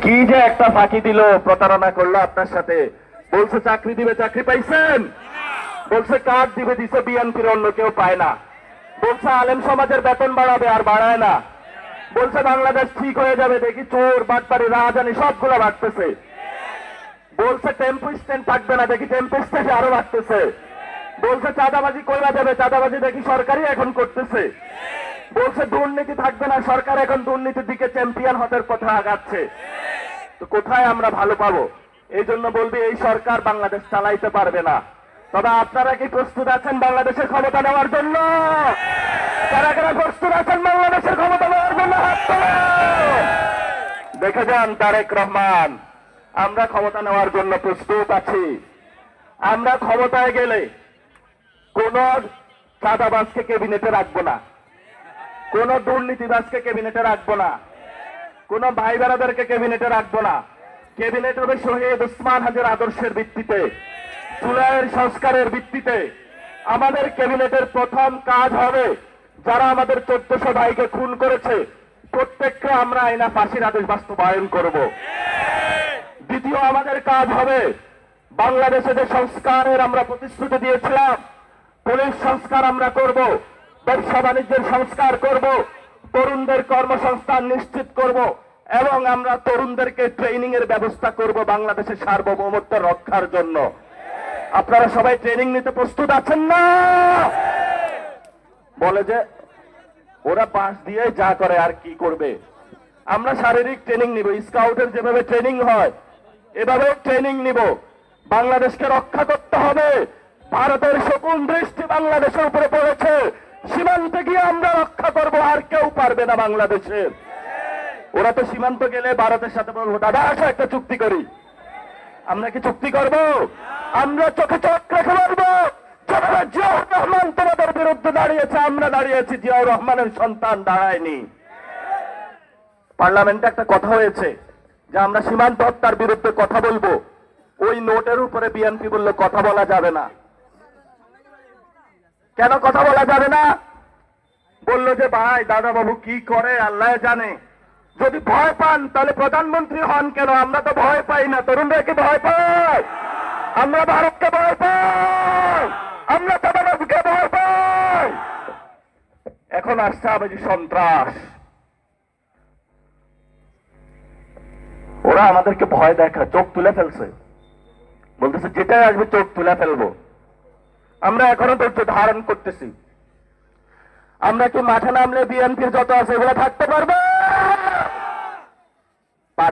কি যে একটা ফাঁকি দিল, প্রতারণা করলো আপনার সাথে। বলছে চাকরি দিবে, চাকরি পাইছেন? বলছে কার্ড দিবে, দিছে বিএনপির, অন্য কেউ পায় না। বলছে আলেম সমাজের বেতন বাড়াবে, আর বাড়ায় না। বলছে বাংলাদেশ ঠিক হয়ে যাবে, দেখি চোর বাটপারি রাজধানী সবগুলো বাড়তেছে। বলছে টেম্পো স্ট্যান্ড থাকবে না, দেখি টেম্পো স্ট্যান্ড আরো বাড়তেছে। বলছে চাঁদাবাজি কইরা দেবে, চাঁদাবাজি দেখি সরকারই এখন করতেছে। বলছে দুর্নীতি থাকবে না, সরকার এখন দুর্নীতির দিকে চ্যাম্পিয়ন হতে পথে আগাচ্ছে। তো কোথায় আমরা ভালো পাবো? এই জন্য বলবি এই সরকার বাংলাদেশ চালাইতে পারবে না। তবে আপনারা কি প্রস্তুত আছেন বাংলাদেশের ক্ষমতা নেওয়ার জন্য? কারা কারা প্রস্তুত আছেন বাংলাদেশের ক্ষমতা নেওয়ার জন্য? হাত তোলেন। দেখে যান তারেক রহমান, আমরা ক্ষমতা নেওয়ার জন্য প্রস্তুত আছি। আমরা ক্ষমতায় গেলে কোন চাঁদাবাজকে ক্যাবিনেটে রাখবো না, কোন দুর্নীতিবাজকে ক্যাবিনেটে রাখবো না, কোন ভাই বেড়াদেরকে ক্যাবিনেটে রাখবো না। ক্যাবিনেট হবে শহীদ ওসমান হাজির আদর্শের ভিত্তিতে, জুলাইয়ের সংস্কারের ভিত্তিতে। আমাদের ক্যাবিনেটের প্রথম কাজ হবে যারা আমাদের 1400 ভাইকে খুন করেছে প্রত্যেককে আমরা আইনা ফাঁসির আদেশ বাস্তবায়ন করব। দ্বিতীয় আমাদের কাজ হবে বাংলাদেশে যে সংস্কারের আমরা প্রতিশ্রুতি দিয়েছিলাম, পুলিশ সংস্কার আমরা করব, ব্যবসা বাণিজ্যের সংস্কার করব, তরুণদের কর্মসংস্থান নিশ্চিত করব, এবং আমরা তরুণদেরকে ট্রেনিং এর ব্যবস্থা করব বাংলাদেশের সার্বভৌমত্ব রক্ষার জন্য। আপনারা সবাই ট্রেনিং নিতে প্রস্তুত আছেন না? বলে যে ওরা বাস দিয়ে যা করে আর কি করবে। আমরা শারীরিক ট্রেনিং নিব, স্কাউটের যেভাবে ট্রেনিং হয় এভাবে ট্রেনিং নিব। বাংলাদেশকে রক্ষা করতে হবে। ভারতের শকুন দৃষ্টি বাংলাদেশের উপরে পড়েছে, সীমান্তে গিয়ে আমরা রক্ষা করব, আর কেউ পারবে না বাংলাদেশের। ওরা তো সীমান্ত গেলে ভারতের সাথে বলবো দাদা আসো একটা চুক্তি করি। আমরা কি চুক্তি করব? আমরা চোখে চোখ রেখে বলবো জিয়াউর রহমান তোমাদের বিরুদ্ধে দাঁড়িয়েছে, আমরা দাঁড়িয়েছি, জিয়াউর রহমানের সন্তান দাঁড়ায়নি। পার্লামেন্টে একটা কথা হয়েছে যে আমরা সীমান্ত হত্যার বিরুদ্ধে কথা বলবো। ওই নোটের উপরে বিএনপি বললো কথা বলা যাবে না। কেন কথা বলা যাবে না? বললো যে ভাই দাদা বাবু কি করে আল্লাহ জানে, যদি ভয় পান তাহলে প্রধানমন্ত্রী হন কেন? আমরা তো ভয় পাই না। তরুণরা কি ভয় পায়? আমরা ভারতকে ভয় পাই, আমরা চাঁদাবাজকে ভয় পাই। এখন আসছে আবাজি সন্ত্রাস। ওরা আমাদেরকে ভয় দেখা, চোখ তুলে ফেলছে, বলতেছে যেটাই আসবে চোখ তুলে ফেলবো। আমরা এখনো ধৈর্য ধারণ করতেছি। আমরা কি মাঠে নামলে বিএনপির যত আছে এগুলো থাকতে পারবো?